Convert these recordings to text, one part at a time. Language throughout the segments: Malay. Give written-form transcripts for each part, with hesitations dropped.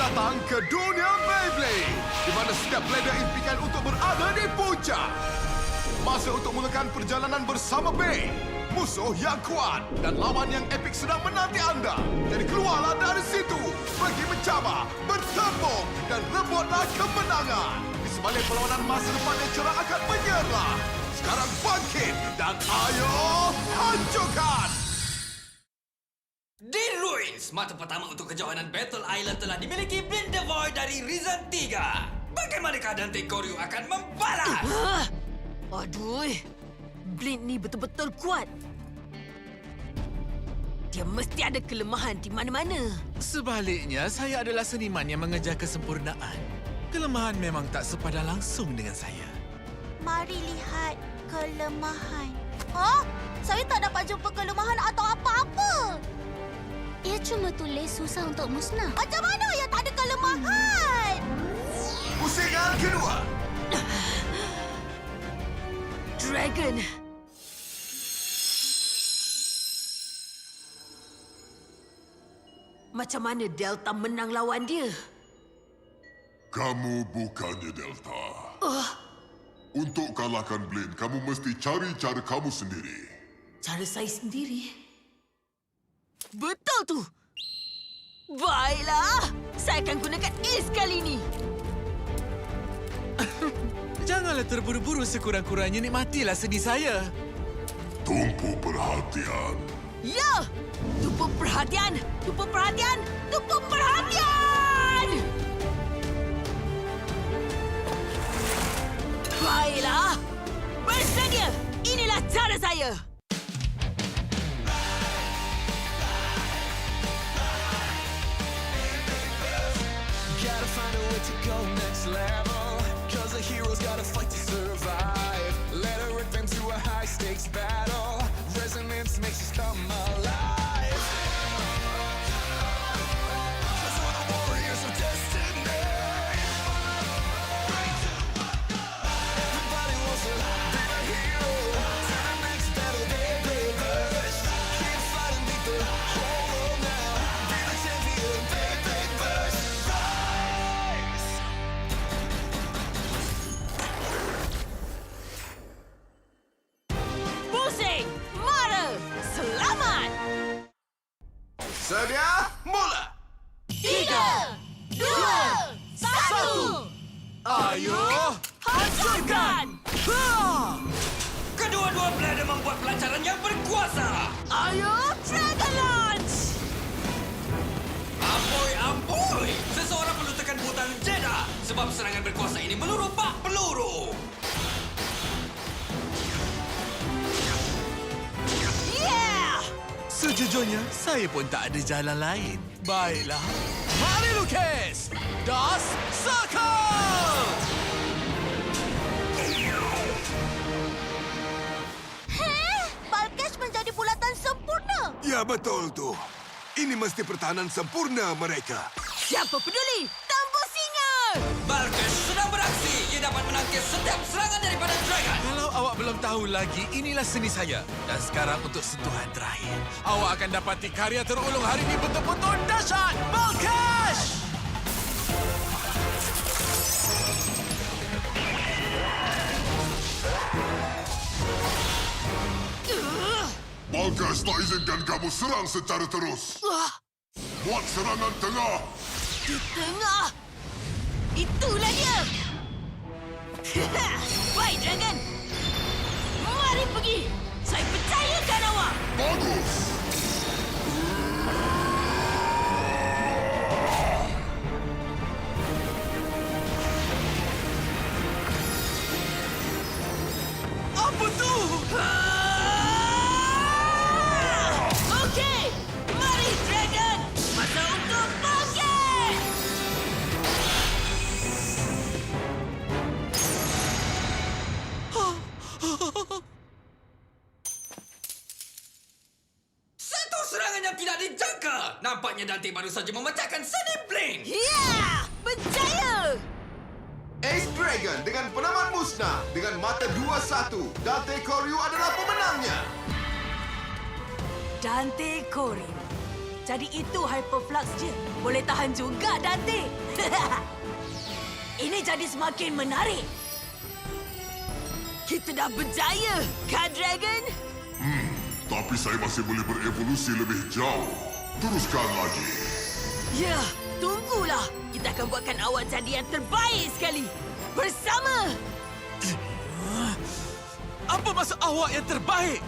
datang ke dunia Beyblade, di mana setiap blader impikan untuk berada di puncak. Masa untuk mulakan perjalanan bersama Bey, musuh yang kuat dan lawan yang epik sedang menanti anda. Jadi keluarlah dari situ, pergi mencabar, bertempur dan rebutlah kemenangan. Di sebalik perlawanan masa depan yang cerah akan menyerah. Sekarang bangkit dan ayo hancurkan! Di Ruins, mata pertama untuk kejohanan Battle Island telah dimiliki Blind the Void dari Risen 3. Bagaimanakah Dante Koryu akan membalas? Aduh, Blind ni betul-betul kuat. Dia mesti ada kelemahan di mana-mana. Sebaliknya, saya adalah seniman yang mengejar kesempurnaan. Kelemahan memang tak sepadan langsung dengan saya. Mari lihat kelemahan. Oh, saya tak dapat jumpa kelemahan atau apa-apa. Ia cuma tulis susah untuk musnah. Macam mana yang tak ada kelemahan? Pusingan kedua. Dragon. Macam mana Delta menang lawan dia? Kamu bukannya Delta. Untuk kalahkan Blind, kamu mesti cari cara kamu sendiri. Cara saya sendiri. Betul tu. Baiklah, saya akan gunakan Ace kali ini. Janganlah terburu-buru, sekurang-kurangnya nikmatilah seni saya. Tumpu perhatian. Ya! Tumpu perhatian! Tumpu perhatian! Tumpu perhatian! Baiklah! Bersedia! Inilah cara saya! Gotta find a way to go next level, 'cause a hero's gotta fight to survive. Let her rip into a high stakes battle. Resonance makes us come alive. 'Cause we're the warriors of destiny. Everybody wants to be a hero. To the next battle they reverse. Keep fighting, beat the whole world now. Be the champion, they first. Rise! Pusing! Mara! Selamat! Sedia, mula! 3, 2, 1! Ayo! Hancurkan! Kedua-dua blader membuat pelancaran yang berkuasa. Ayo, Dragon Launch! Amboi, amboi! Seseorang perlu tekan butang Jeddah sebab serangan berkuasa ini meluru bak peluru. Yeah! Sejujurnya, saya pun tak ada jalan lain. Baiklah, mari lukis! Das Circle! Balkesh menjadi bulatan sempurna. Ya, betul tu. Ini mesti pertahanan sempurna mereka. Siapa peduli? Tembus singa! Balkesh sedang beraksi. Ia dapat menangkis setiap serangan daripada Dragon. Kalau awak belum tahu lagi, inilah seni saya. Dan sekarang untuk sentuhan terakhir. Awak akan dapati karya terulung hari ini betul-betul dahsyat. Balkesh! Balkas tak izinkan kamu serang secara terus. Buat serangan tengah. Di tengah! Itulah dia! Baik, Dragon! Mari pergi! Saya percayakan awak! Bagus. Apa tu? Okey! Mari, Dragon! Masa untuk bangkit! Satu serangan yang tidak dijangka. Nampaknya Dante baru saja memecahkan seni Blink. Ya! Berjaya! Ace Dragon dengan penamat musnah dengan mata 2-1. Dante Koryu adalah pemenangnya. Dante Koryu. Jadi itu Hyperflux je. Boleh tahan juga, Dante. Ini jadi semakin menarik. Kita dah berjaya, kan, Dragon? Tapi saya masih boleh berevolusi lebih jauh. Teruskan lagi. Ya, tunggulah. Kita akan buatkan awak jadi yang terbaik sekali. Bersama. Apa maksud awak yang terbaik?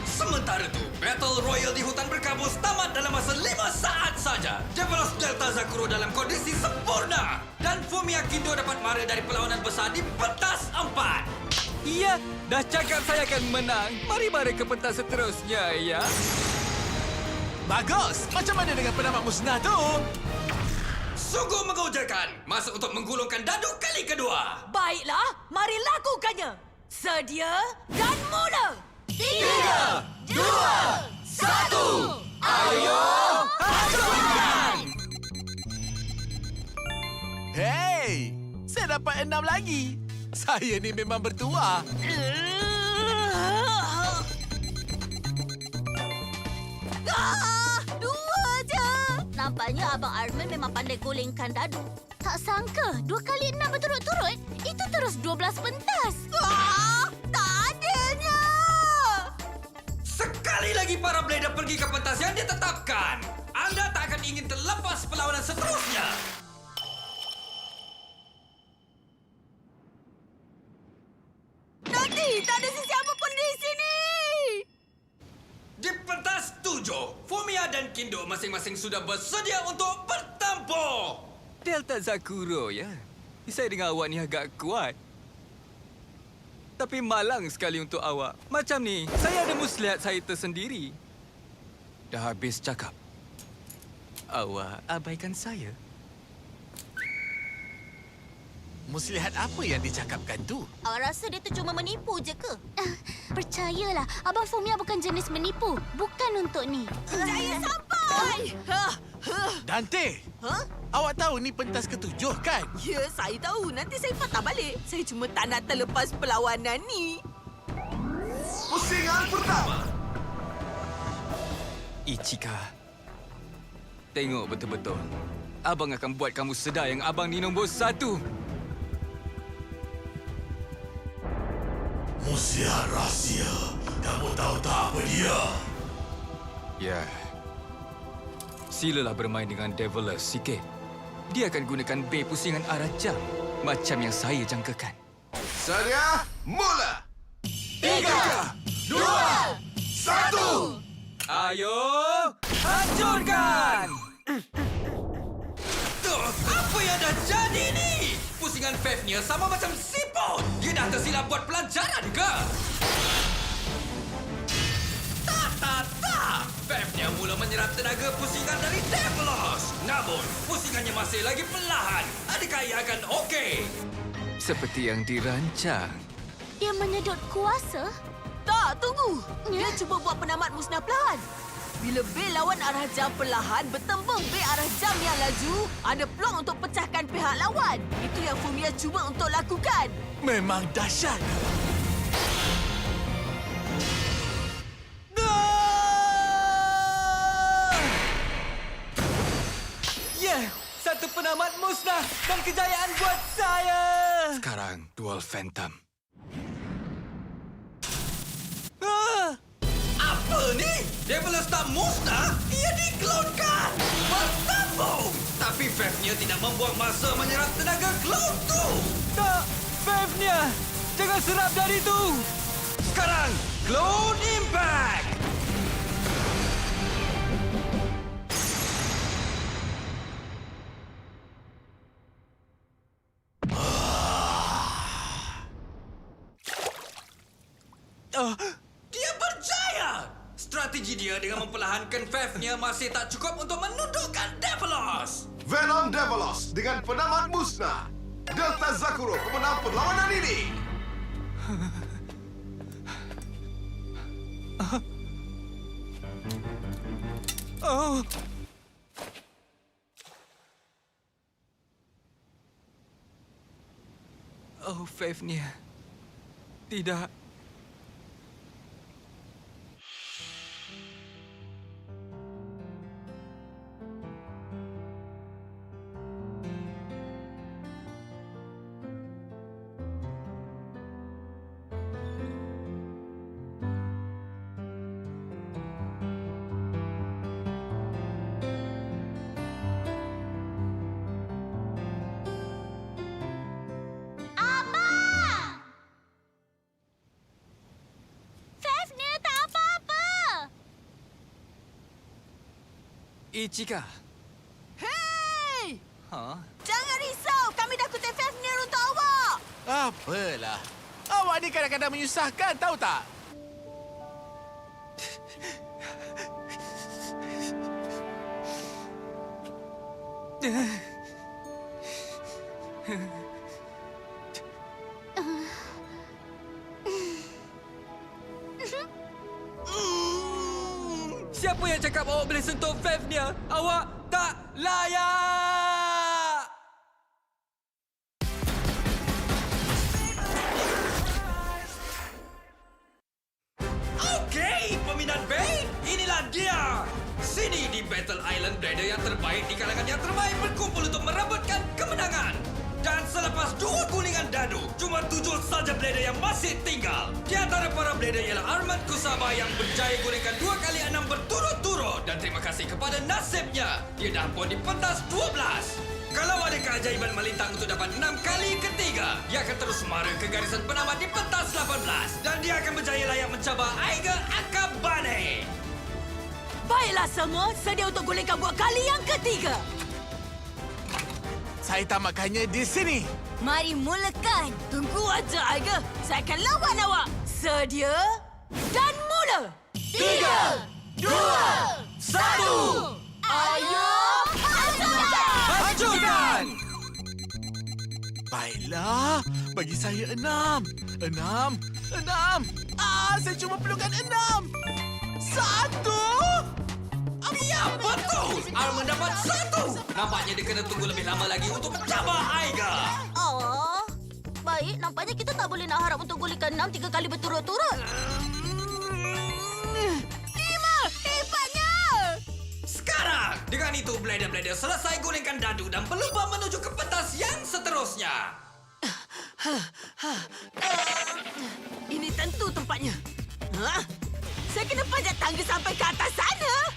Sementara itu, Battle Royal di hutan berkabus tamat dalam masa 5 saat saja. Develos Delta Zakuro dalam kondisi sempurna. Dan Fumiya Kindo dapat mara dari perlawanan besar di pentas 4. Iya, dah cakap saya akan menang. Mari ke pentas seterusnya, ya. Bagus! Macam mana dengan penamat musnah tu? Sungguh menggojakan. Masa untuk menggulungkan dadu kali kedua. Baiklah, mari lakukannya. Sedia dan mula. 3, 2, 1. Hei! Saya dapat 6 lagi. Saya ni memang bertuah. Dua je. Nampaknya Abang Arman memang pandai gulingkan dadu. Tak sangka, 2 kali 6 berturut-turut. Itu terus 12 pentas. Tak adanya. Sekali lagi para blader pergi ke pentas yang ditetapkan. Anda tak akan ingin terlepas perlawanan seterusnya. Nanti tak ada sesiapa pun di sini. Di pentas 7, Fumiya dan Kindo masing-masing sudah bersedia untuk bertempur. Delta Zakuro, ya. Saya dengar awak ni agak kuat. Tapi malang sekali untuk awak. Macam ni, saya ada muslihat saya tersendiri. Dah habis cakap. Awak abaikan saya. Muslihat apa yang dicakapkan tu? Awak rasa dia tu cuma menipu je ke? Percayalah, Abang Fumiya bukan jenis menipu. Bukan untuk ni. Saya sampai. Dante! Hah? Awak tahu ni pentas ke-7 kan? Ya, saya tahu. Nanti saya patah balik. Saya cuma tak nak terlepas perlawanan ni. Pusingan pertama. Ichika. Tengok betul-betul. Abang akan buat kamu sedar yang abang ni nombor 1. Muslihat rahsia. Kamu tahu tak apa dia? Ya. Silalah bermain dengan Develos sikit. Dia akan gunakan bay pusingan arah jam. Macam yang saya jangkakan. Sedia, mula. 3, 2, 1. Ayo, hancurkan! Apa yang dah jadi ni? Pusingan Fafnir sama macam siput. Dia dah tersilap buat pelajaran ke? Tak. Fafnir mula menyerap tenaga pusingan dari Develos. Namun, pusingannya masih lagi perlahan. Adakah ia akan okey? Seperti yang dirancang. Dia menyedot kuasa? Tak, tunggu. Dia cuba buat penamat musnah perlahan. Bila bay lawan arah jam perlahan bertembung bay arah jam yang laju, ada peluang untuk pecahkan pihak lawan. Itu yang Fumiya cuba untuk lakukan. Memang dahsyat. Yeah! Satu penamat musnah dan kejayaan buat saya! Sekarang, Dual Phantom. Apa ni? Develos tak musnah? Ia diklonkan! Bersambung! Tapi Fafnir tidak membuang masa menyerap tenaga klon tu! Tak! Fafnir! Jangan serap dari itu! Sekarang, Clone Impact! Dia berjaya! Strategi dia dengan memperlahankan Fafnir masih tak cukup untuk menundukkan Develos! Venom Develos dengan penamat musnah. Delta Zakuro pemenang perlawanan ini. Oh! Oh, Fafnir. Tidak. Ichika. Hei! Ha? Jangan risau, kami dah kutip Fafnir untuk awak. Apalah. Awak ni kadang-kadang menyusahkan, tahu tak? Siapa yang cakap awak boleh sentuh Fafnir? Awak tak layak! Okey, peminat Bay, inilah dia. Sini di Battle Island, blader yang terbaik di kalangan yang terbaik berkumpul untuk merebutkan kemenangan. Dan selepas 2 gulingan dadu, cuma 7 saja blader yang masih tinggal. Di antara para blader ialah Armand Kusama yang berjaya gulingkan 2 kali 6 berturut-turut. Dan terima kasih kepada nasibnya, dia dah pun di pentas 12. Kalau ada keajaiban melintang untuk dapat 6 kali ketiga, dia akan terus mara ke garisan penamat di pentas 18. Dan dia akan berjaya layak mencabar Aiga Akabane. Baiklah semua, sedia untuk gulingkan buah kali yang ketiga. Saya tamatkannya di sini. Mari mulakan. Tunggu aja, Aiga. Saya akan lawan awak. Sedia dan mula. 3, 2, 1. Ayo, Hancurkan! Baiklah, bagi saya 6. 6. Saya cuma perlukan 6. 1. Ya, betul! Armand dapat 1. Nampaknya dia kena tunggu lebih lama lagi untuk mencabar Aiga. Oh, baik. Nampaknya kita tak boleh nak harap untuk gulingkan 6 3 kali berturut-turut. 5. Hebatnya! Sekarang, dengan itu blader-blader selesai gulingkan dadu dan berlubang menuju ke pentas yang seterusnya. Ini tentu tempatnya. Hah? Saya kena panjat tangga sampai ke atas sana.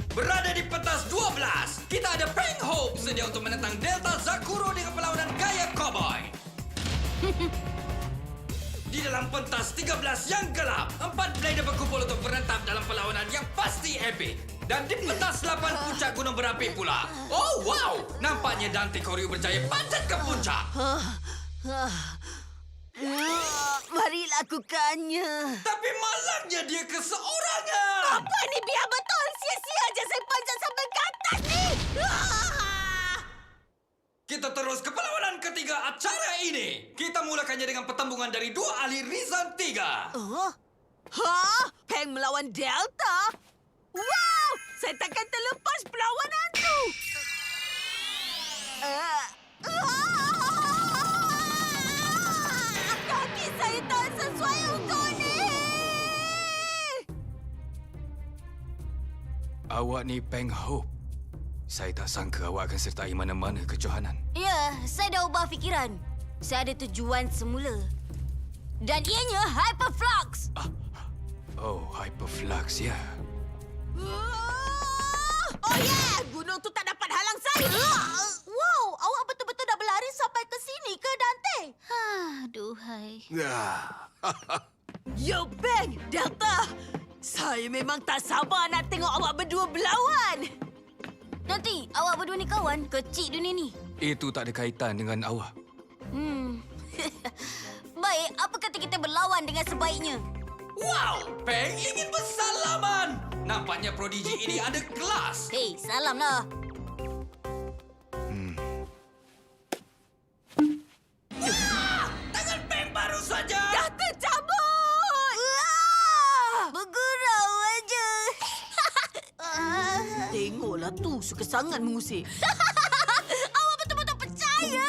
Berada di pentas 12, kita ada Peng Hope sedia untuk menentang Delta Zakuro dengan perlawanan gaya cowboy. Di dalam pentas 13 yang gelap, 4 blader berkumpul untuk berentap dalam perlawanan yang pasti epic. Dan di pentas 8 puncak gunung berapi pula. Oh wow, nampaknya Dante Koryu berjaya panjat ke puncak. Mari lakukannya. Tapi malangnya dia keseorangan. Apa ni biar betul? Sia-sia aja saya panjat sampai ke atas ni. Kita terus ke perlawanan ketiga acara ini. Kita mulakannya dengan pertembungan dari 2 ahli Rizan 3. Peng melawan Delta? Wow! Saya takkan terlepas perlawanan tu. Kaki saya tak sesuai untuk ni. Awak ni Peng Hope. Saya tak sangka awak akan sertai mana-mana kejohanan. Ya, saya dah ubah fikiran. Saya ada tujuan semula. Dan ianya Hyperflux. Oh, Hyperflux, ya. Oh yeah! Gunung tu tak dapat halang saya. Wow, awak betul-betul dah berlari sampai ke sini ke, Dante? Duhai. Yo, Peng! Delta! Saya memang tak sabar nak tengok awak berdua berlawan. Nanti, awak berdua ni kawan kecil dunia ni. Itu tak ada kaitan dengan awak. Baik, apa kata kita berlawan dengan sebaiknya? Wow, Peng ingin bersalaman. Nampaknya prodigi ini ada kelas. Hei, salamlah. Tangan Peng baru saja. Dah tercabut! Bergurau aja. Tengoklah tu, suka sangat mengusik. Awak betul-betul percaya?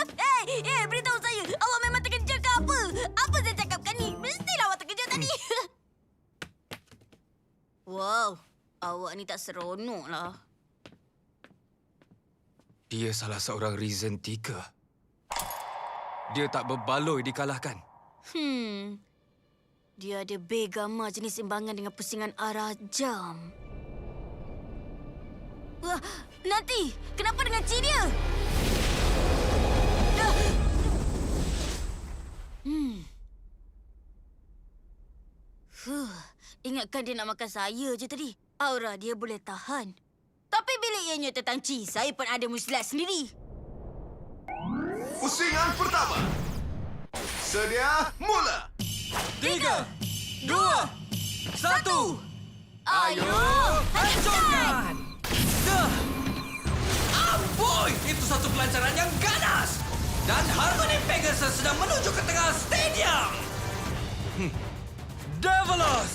Beritahu saya. Awak memang terkejut ke apa? Apa saya cakapkan ni? Mestilah awak terkejut tadi. Wow, awak ni tak seronok lah. Dia salah seorang Rizan 3. Dia tak berbaloi dikalahkan. Dia ada begama jenis imbangan dengan pusingan arah jam. Wah, nanti kenapa dengan cik dia? Ingatkan dia nak makan saya je tadi. Aura dia boleh tahan. Tapi bila ianya tentang Ci, saya pun ada muslihat sendiri. Pusingan pertama. Sedia, mula. 3, 2, 1. Ayo, Hancurkan! Amboi! Itu satu pelancaran yang ganas! Dan Harmony Pegasus sedang menuju ke tengah stadium! Devilos!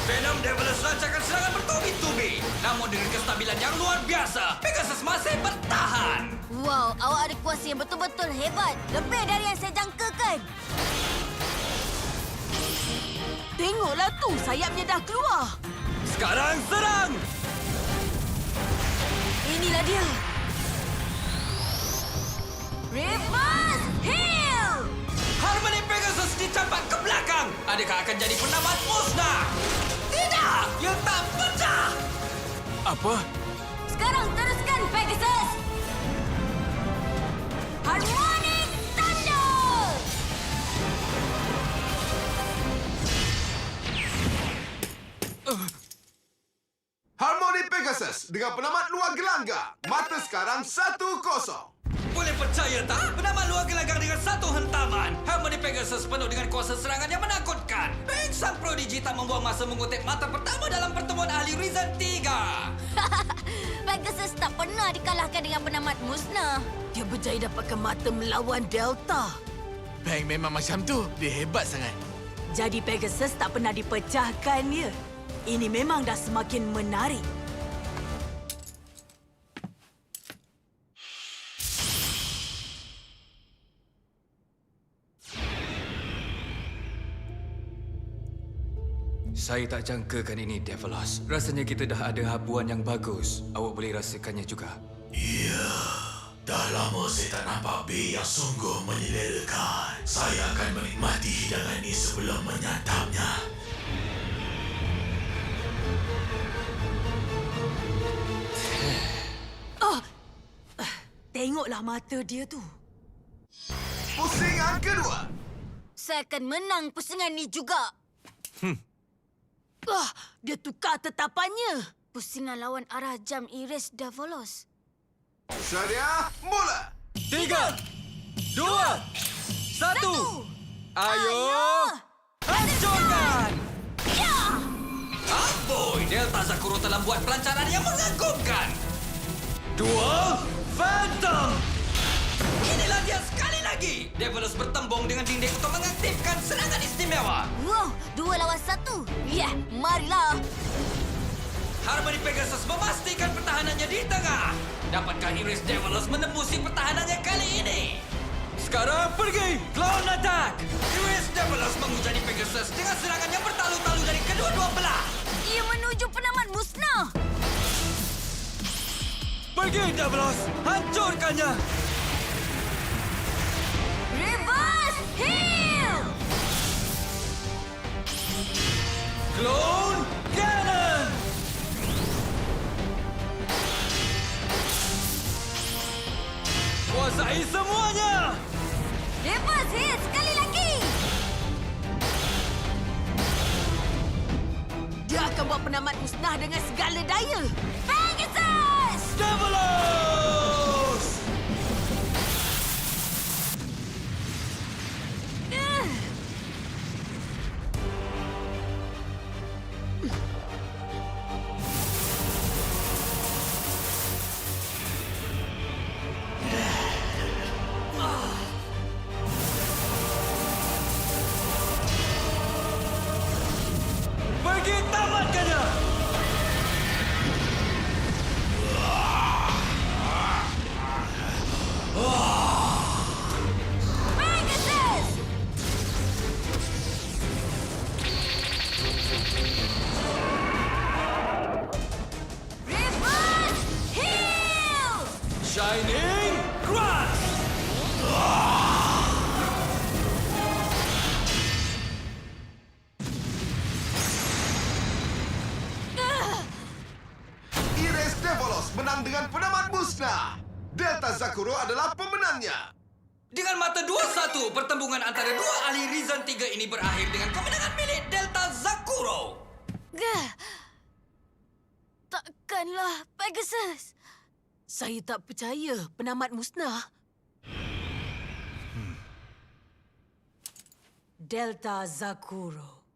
Venom Devilos lancarkan serangan bertubi-tubi. Namun dengan kestabilan yang luar biasa, Pegasus masih bertahan. Wow, awak ada kuasa yang betul-betul hebat. Lebih dari yang saya jangkakan. Tengoklah tu, sayapnya dah keluar. Sekarang serang! Inilah dia. Reverse Heal! Harmony Pegasus dicampak ke belakang. Adakah akan jadi penamat musnah? Tidak! Ia tak pecah! Apa? Sekarang teruskan Pegasus. Harmonic Thunder! Harmony Pegasus dengan penamat luar gelanggang. Mata sekarang 1-0. Boleh percaya tak? Penamat luar gelanggang dengan satu hentaman. Harmony Pegasus penuh dengan kuasa serangan yang menakutkan. Baik sang prodigi tak membuang masa mengutip mata pertama dalam pertemuan ahli Risen 3. Pegasus tak pernah dikalahkan dengan penamat musnah. Dia berjaya dapatkan mata melawan Delta. Bang memang macam tu. Dia hebat sangat. Jadi Pegasus tak pernah dipecahkan ya. Ini memang dah semakin menarik. Saya tak jangkakan ini, Devilos. Rasanya kita dah ada habuan yang bagus. Awak boleh rasakannya juga. Dah lama saya tak nampak bir yang sungguh menyelerakan. Saya akan menikmati hidangan ini sebelum menyantapnya. Tengoklah mata dia tu. Pusingan kedua. Saya akan menang pusingan ni juga. Dia tukar tetapannya. Pusingan lawan arah jam Iris Devilos. Sedia, mula. 3, 2, 1. Ayo! Hancurkan! Amboi! Delta Zakuro telah buat pelancaran yang mengagumkan. Dual Phantom! Inilah dia sekali lagi. Devilos bertembung dengan dinding untuk mengaktifkan serangan istimewa. Wow, 2 lawan 1. Ya, marilah. Harmony Pegasus memastikan pertahanannya di tengah. Dapatkah Iris Devilos menembusi pertahanannya kali ini? Sekarang pergi! Clown Attack! Iris Devilos menghujani Pegasus dengan serangan yang bertalu-talu dari kedua-dua belah. Ia menuju penamat musnah. Pergi, Devilos! Hancurkannya! Reverse Heal! Clone Cannon! Kuasai semuanya! Reverse Heal sekali lagi! Dia akan buat penamat musnah dengan segala daya. Pegasus! Devilos! Pergi tamatkannya! Pegasus! Reverse Heal! Shining Grass! Iris Devilos menang dengan penamat musnah. Delta Zakuro adalah pemenangnya. Dengan mata 2-1, pertembungan antara dua ahli Rizan 3 ini berakhir dengan kemenangan milik Delta Zakuro. Gah. Takkanlah Pegasus. Saya tak percaya penamat musnah. Delta Zakuro.